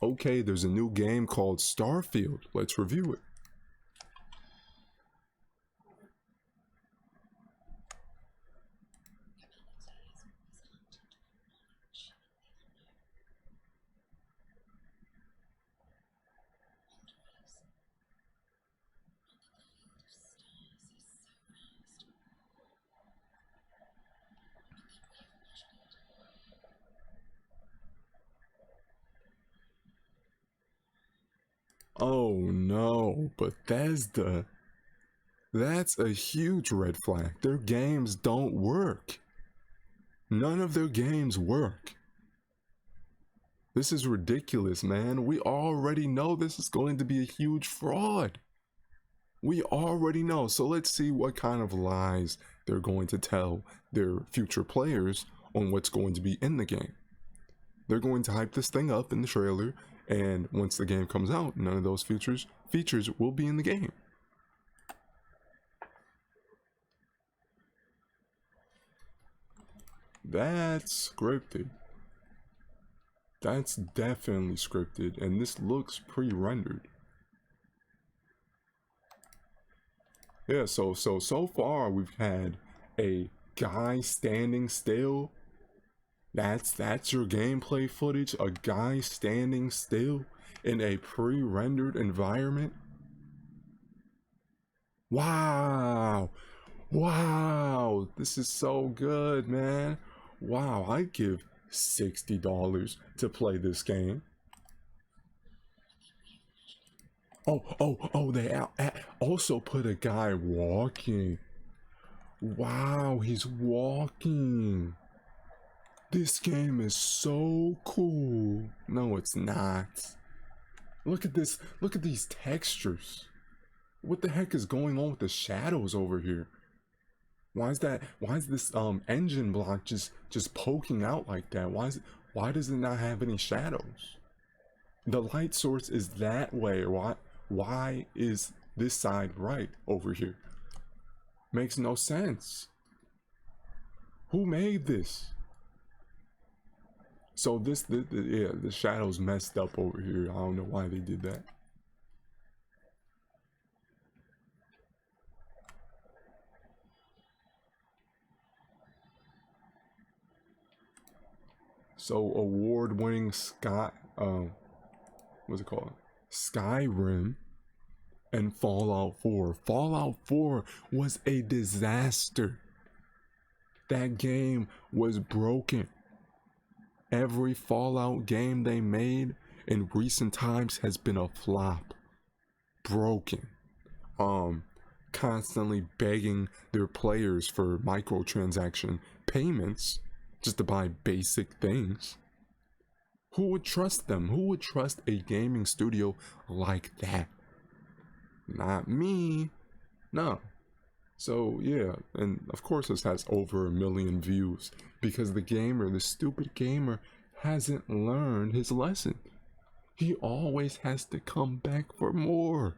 Okay, there's a new game called Starfield. Let's review it. Oh no, Bethesda. That's a huge red flag. Their games don't work. None of their games work. This is ridiculous, man. We already know this is going to be a huge fraud. We already know. So let's see what kind of lies they're going to tell their future players on what's going to be in the game. They're going to hype this thing up in the trailer, and once the game comes out, none of those features will be in the game. That's scripted. That's definitely scripted, and this looks pre-rendered. Yeah, so far we've had a guy standing still. That's your gameplay footage, a guy standing still in a pre-rendered environment. Wow. Wow, this is so good, man. Wow, I'd give $60 to play this game. Oh, they also put a guy walking. Wow, he's walking. This game is so cool. No, it's not. Look at this. Look at these textures. What the heck is going on with the shadows over here? Why is this engine block just poking out like that? Why does it not have any shadows? The light source is that way. Why is this side right over here? Makes no sense. Who made this? So the shadows messed up over here. I don't know why they did that. So award-winning what's it called? SKYRIM and Fallout 4. Fallout 4 was a disaster. That game was broken. Every Fallout game they made in recent times has been a flop. Broken. Constantly begging their players for microtransaction payments just to buy basic things. Who would trust them? Who would trust a gaming studio like that? Not me. No. So yeah, and of course this has over 1 million views because the stupid gamer, hasn't learned his lesson. He always has to come back for more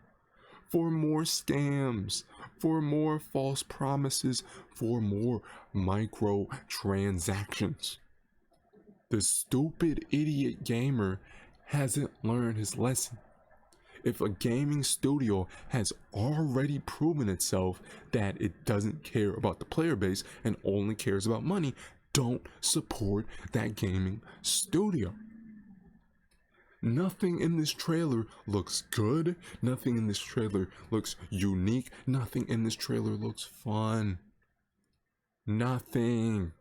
scams, for more false promises, for more microtransactions. The stupid idiot gamer hasn't learned his lesson. If a gaming studio has already proven itself that it doesn't care about the player base and only cares about money, don't support that gaming studio. Nothing in this trailer looks good. Nothing in this trailer looks unique. Nothing in this trailer looks fun. Nothing.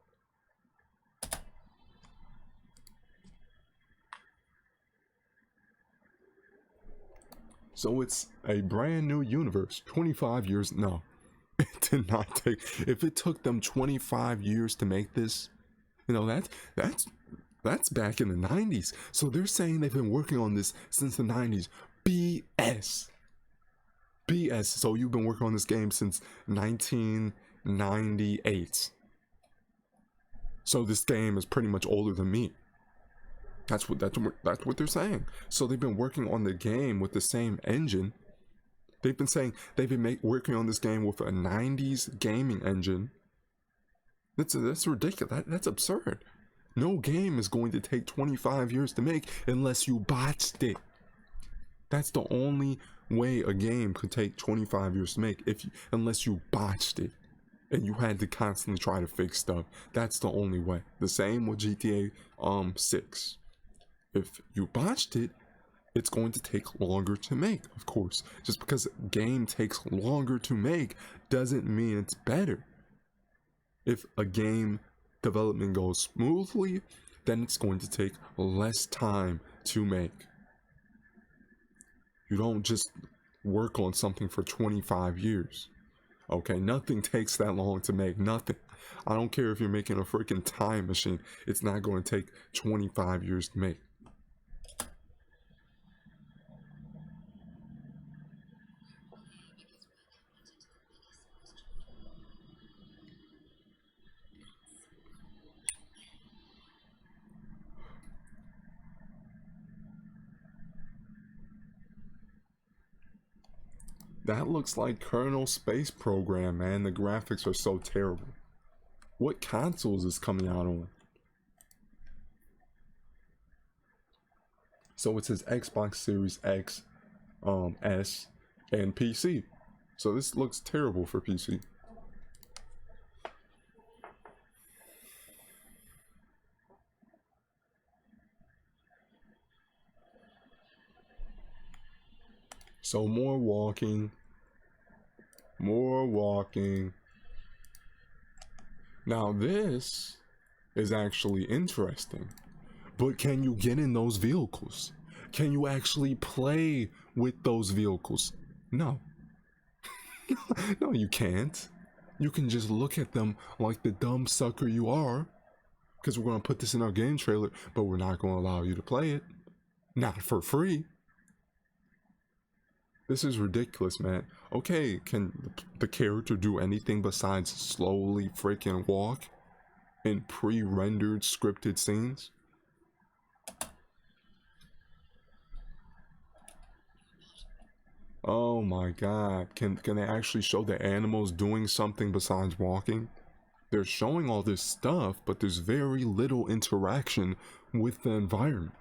So it's a brand new universe. 25 years. No, it did not take. If it took them 25 years to make this, that's back in the 90s. So they're saying they've been working on this since the 90s. BS. So you've been working on this game since 1998. So this game is pretty much older than me. That's what they're saying. So they've been working on the game with the same engine. They've been saying they've been working on this game with a 90s gaming engine. That's ridiculous. That's absurd. No game is going to take 25 years to make unless you botched it. That's the only way a game could take 25 years to make, unless you botched it and you had to constantly try to fix stuff. That's the only way. The same with GTA 6. If you botched it, it's going to take longer to make, of course. Just because a game takes longer to make doesn't mean it's better. If a game development goes smoothly, then it's going to take less time to make. You don't just work on something for 25 years. Okay, nothing takes that long to make, nothing. I don't care if you're making a freaking time machine, it's not going to take 25 years to make. That looks like Kerbal Space Program, man. The graphics are so terrible. What consoles is coming out on? So it says Xbox Series X, S, and PC. So this looks terrible for PC. So more walking. More walking. Now this is actually interesting. But can you get in those vehicles? Can you actually play with those vehicles? No. No, you can't. You can just look at them like the dumb sucker you are. Because we're going to put this in our game trailer, but we're not going to allow you to play it. Not for free. This is ridiculous, man. Okay, can the character do anything besides slowly freaking walk in pre-rendered scripted scenes? Oh my god, can they actually show the animals doing something besides walking? They're showing all this stuff, but there's very little interaction with the environment.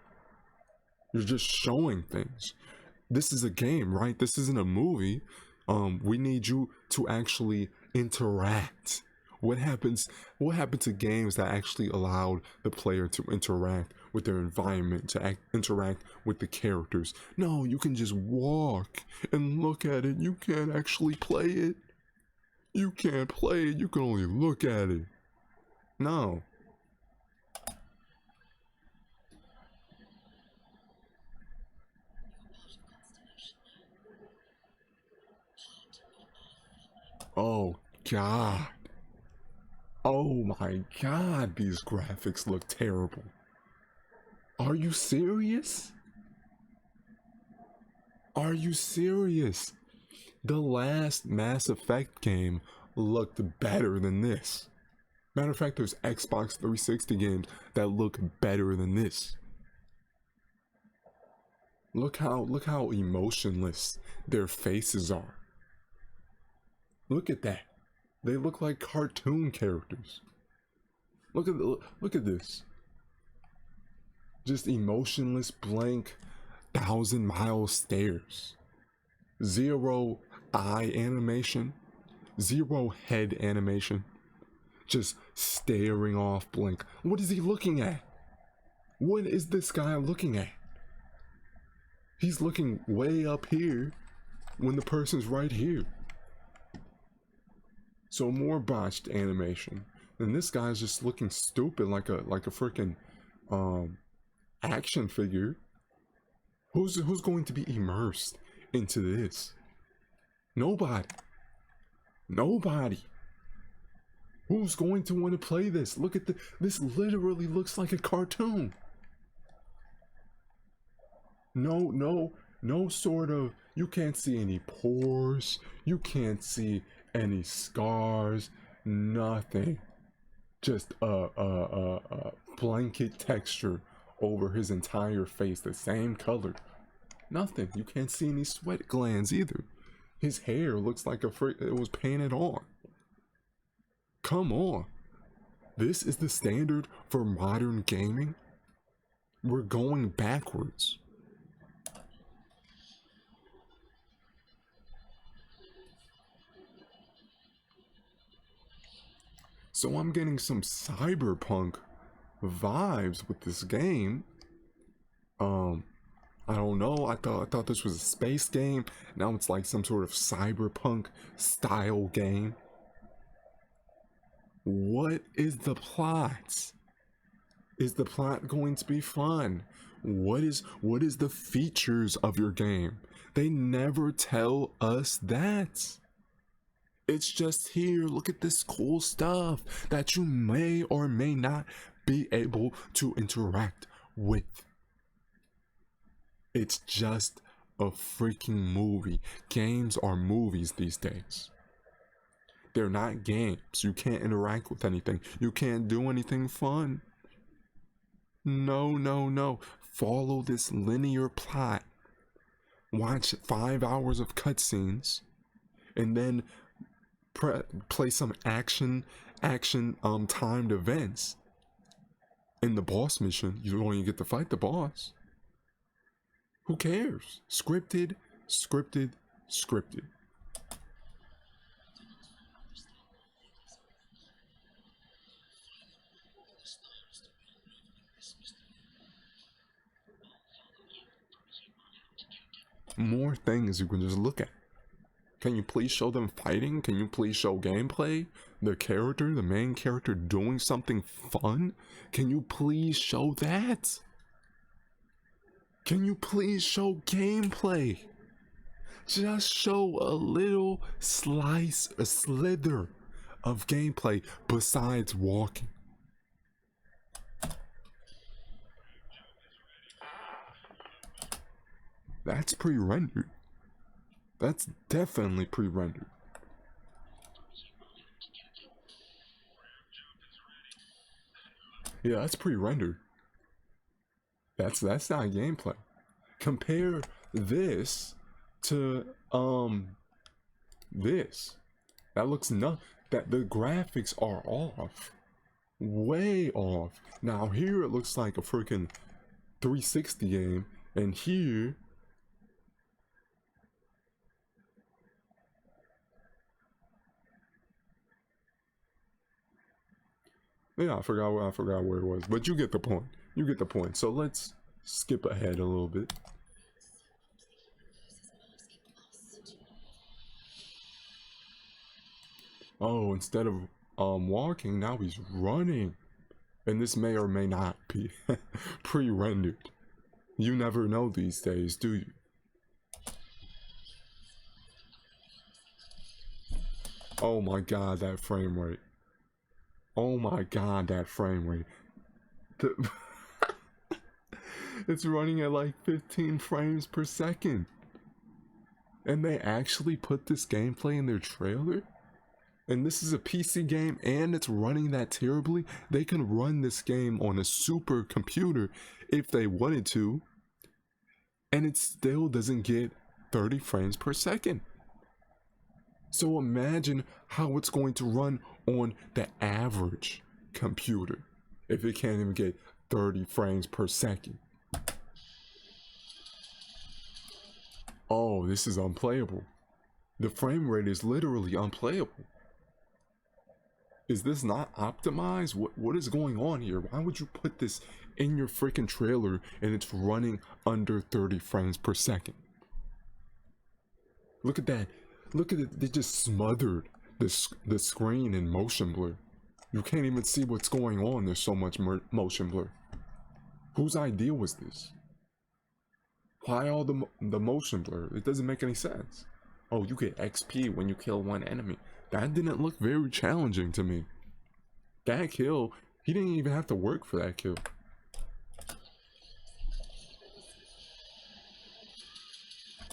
You're just showing things. This is a game, right? This isn't a movie. We need you to actually interact. What happens to games that actually allowed the player to interact with their environment, to interact with the characters? No, you can just walk and look at it. You can't actually play it. You can't play it. You can only look at it. No. Oh god. Oh my god, these graphics look terrible. Are you serious? Are you serious? The last Mass Effect game looked better than this. Matter of fact, there's Xbox 360 games that look better than this. Look how emotionless their faces are. Look at that. They look like cartoon characters. Look at this. Just emotionless, blank, 1,000-mile stares. Zero eye animation. Zero head animation. Just staring off blank. What is he looking at? What is this guy looking at? He's looking way up here when the person's right here. So more botched animation. And this guy's just looking stupid like a freaking action figure. Who's going to be immersed into this? Nobody. Nobody. Who's going to want to play this? Look at this literally looks like a cartoon. No sort of, you can't see any pores, you can't see any scars, nothing. Just a blanket texture over his entire face, the same color. Nothing. You can't see any sweat glands either. His hair looks like it was painted on. Come on. This is the standard for modern gaming? We're going backwards. So I'm getting some cyberpunk vibes with this game. I don't know. I thought this was a space game. Now it's like some sort of cyberpunk style game. What is the plot? Is the plot going to be fun? What is the features of your game? They never tell us that. It's just here. Look at this cool stuff that you may or may not be able to interact with. It's just a freaking movie. Games are movies these days. They're not games. You can't interact with anything. You can't do anything fun. No, no, no. Follow this linear plot. Watch 5 hours of cutscenes, and then play some action timed events. In the boss mission, you only get to fight the boss. Who cares? Scripted, scripted, scripted. More things you can just look at. Can you please show them fighting? Can you please show gameplay? The main character doing something fun? Can you please show that? Can you please show gameplay? Just show a little slice, a slither of gameplay besides walking. That's pre-rendered. That's definitely pre-rendered. Yeah, that's pre-rendered. That's not gameplay. Compare this to this. That looks that the graphics are off. Way off. Now here it looks like a freaking 360 game, and here yeah, I forgot where it was, but you get the point. You get the point. So let's skip ahead a little bit. Oh, instead of walking, now he's running. And this may or may not be pre-rendered. You never know these days, do you? Oh my god, that frame rate. Oh my god, that frame rate. It's running at like 15 frames per second. And they actually put this gameplay in their trailer? And this is a PC game and it's running that terribly? They can run this game on a super computer if they wanted to, and it still doesn't get 30 frames per second. So imagine how it's going to run on the average computer if it can't even get 30 frames per second. Oh, this is unplayable. The frame rate is literally unplayable. Is this not optimized? What is going on here? Why would you put this in your freaking trailer and it's running under 30 frames per second? Look at that. Look at it. They just smothered the screen in motion blur. You can't even see what's going on. There's so much motion blur. Whose idea was this? Why all the motion blur? It doesn't make any sense. Oh, you get XP when you kill one enemy. That didn't look very challenging to me. That kill, he didn't even have to work for that kill.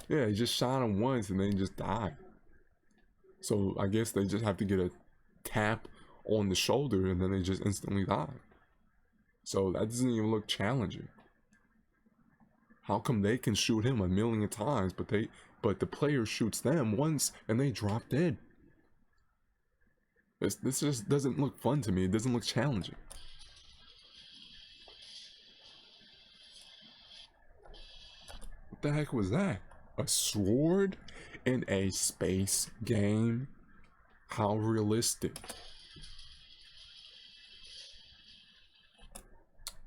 Yeah, he just shot him once and then he just died. So I guess they just have to get a tap on the shoulder and then they just instantly die. So that doesn't even look challenging. How come they can shoot him a million times, but the player shoots them once and they drop dead? This just doesn't look fun to me. It doesn't look challenging. What the heck was that? A sword in a space game? How realistic.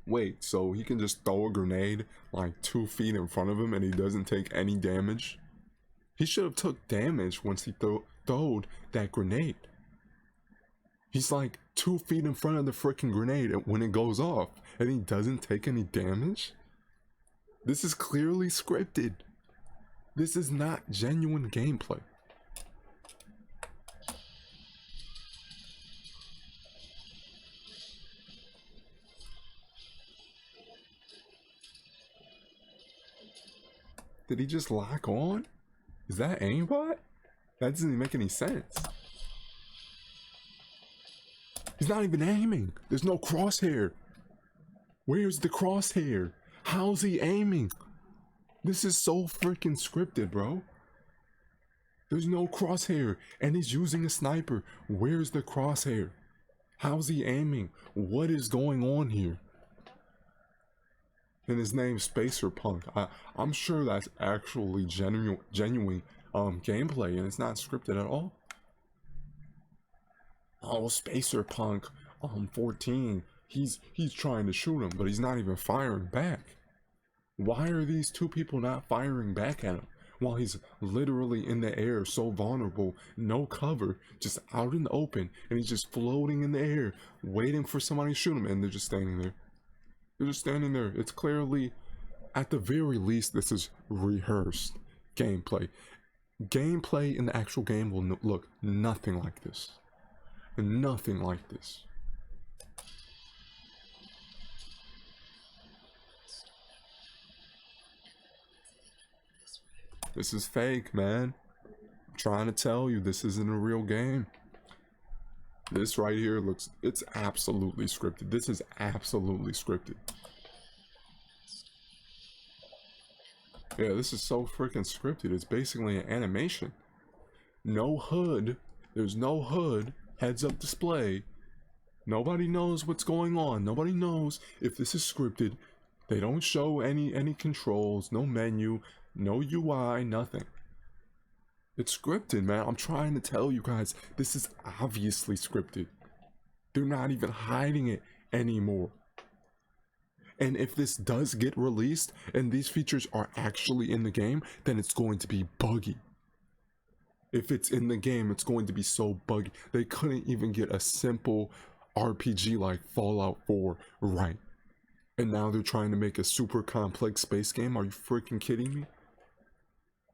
Wait, so he can just throw a grenade like 2 feet in front of him and he doesn't take any damage? He should have took damage once he throwed that grenade. He's like 2 feet in front of the freaking grenade when it goes off and he doesn't take any damage? This is clearly scripted. This is not genuine gameplay. Did he just lock on? Is that aimbot? That doesn't even make any sense. He's not even aiming. There's no crosshair. Where's the crosshair? How's he aiming? This is so freaking scripted, bro. There's no crosshair, and he's using a sniper. Where's the crosshair? How's he aiming? What is going on here? And his name's Spacer Punk. I'm sure that's actually genuine gameplay, and it's not scripted at all. Oh, Spacer Punk 14. He's trying to shoot him, but he's not even firing back. Why are these two people not firing back at him while he's literally in the air, so vulnerable, no cover, just out in the open, and he's just floating in the air, waiting for somebody to shoot him, and they're just standing there. They're just standing there. It's clearly, at the very least, this is rehearsed gameplay. Gameplay in the actual game will look nothing like this. Nothing like this. This is fake, man. I'm trying to tell you, this isn't a real game. This right here looks, it's absolutely scripted. This is absolutely scripted. Yeah, this is so freaking scripted. It's basically an animation. No HUD. There's no HUD. Heads up display. Nobody knows what's going on. Nobody knows if this is scripted. They don't show any controls, no menu, no UI, nothing. It's scripted, man. I'm trying to tell you guys, this is obviously scripted. They're not even hiding it anymore. And if this does get released and these features are actually in the game, then it's going to be buggy. If it's in the game, it's going to be so buggy. They couldn't even get a simple RPG like Fallout 4 right. And now they're trying to make a super complex space game. Are you freaking kidding me?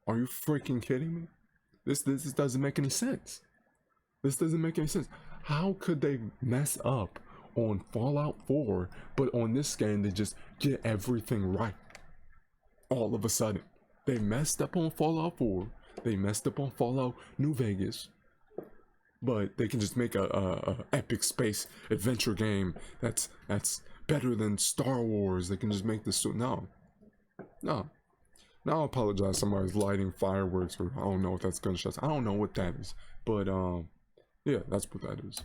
Are you freaking kidding me? This doesn't make any sense. This doesn't make any sense. How could they mess up on Fallout 4, but on this game they just get everything right? All of a sudden. They messed up on Fallout 4. They messed up on Fallout New Vegas. But they can just make a epic space adventure game that's better than Star Wars. They can just make this. No. Now I apologize. Somebody's lighting fireworks, or I don't know if that's gunshots. I don't know what that is, but yeah, that's what that is.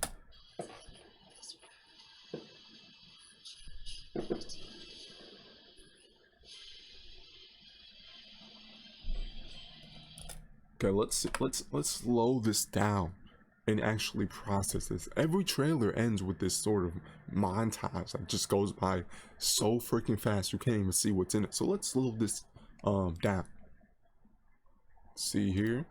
Okay, let's slow this down and actually process this. Every trailer ends with this sort of montage that just goes by so freaking fast you can't even see what's in it. So let's slow this down. See here.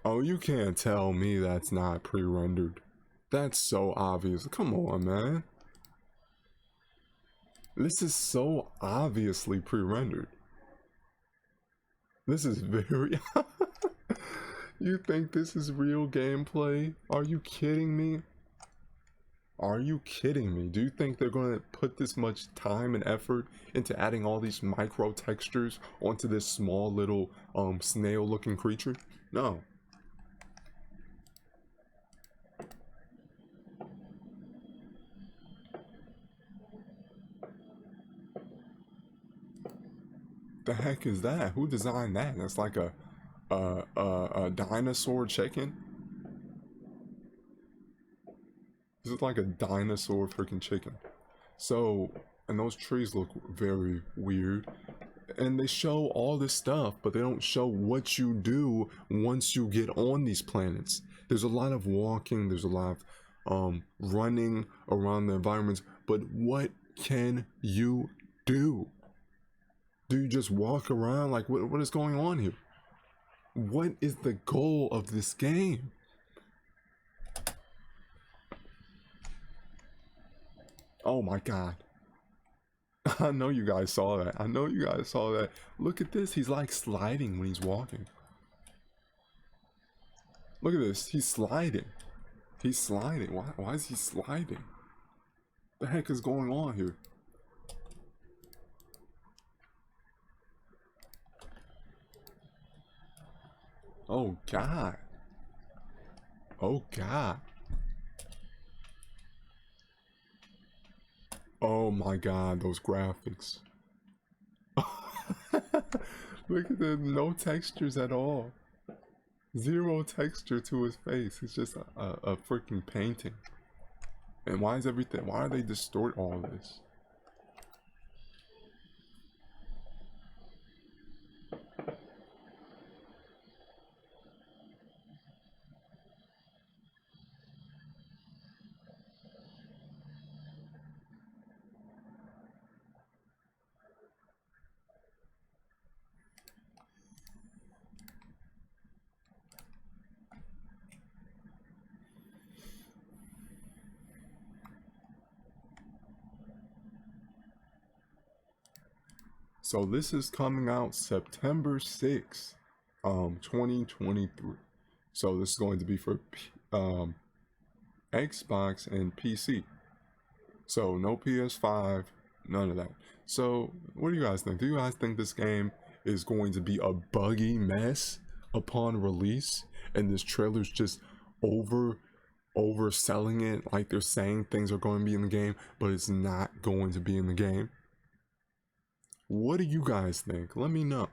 Oh, you can't tell me that's not pre-rendered. That's so obvious. Come on, man. This is so obviously pre-rendered. This is very... You think this is real gameplay? Are you kidding me? Are you kidding me? Do you think they're going to put this much time and effort into adding all these micro textures onto this small little snail looking creature? No. The heck is that? Who designed that? That's like a dinosaur chicken. This is like a dinosaur freaking chicken. So, and those trees look very weird. And they show all this stuff, but they don't show what you do once you get on these planets. There's a lot of walking, there's a lot of running around the environments, but what can you do? Do you just walk around? Like, what is going on here? What is the goal of this game? Oh my god. I know you guys saw that. I know you guys saw that. Look at this. He's like sliding when he's walking. Look at this. He's sliding. He's sliding. Why is he sliding? The heck is going on here? Oh god. Oh god. Oh my god, those graphics. Look at the no textures at all. Zero texture to his face. It's just a freaking painting. And why is everything, why are they distort all this? So this is coming out September 6th, 2023. So this is going to be for Xbox and PC. So no PS5, none of that. So what do you guys think? Do you guys think this game is going to be a buggy mess upon release? And this trailer's just overselling it, like they're saying things are going to be in the game, but it's not going to be in the game? What do you guys think? Let me know.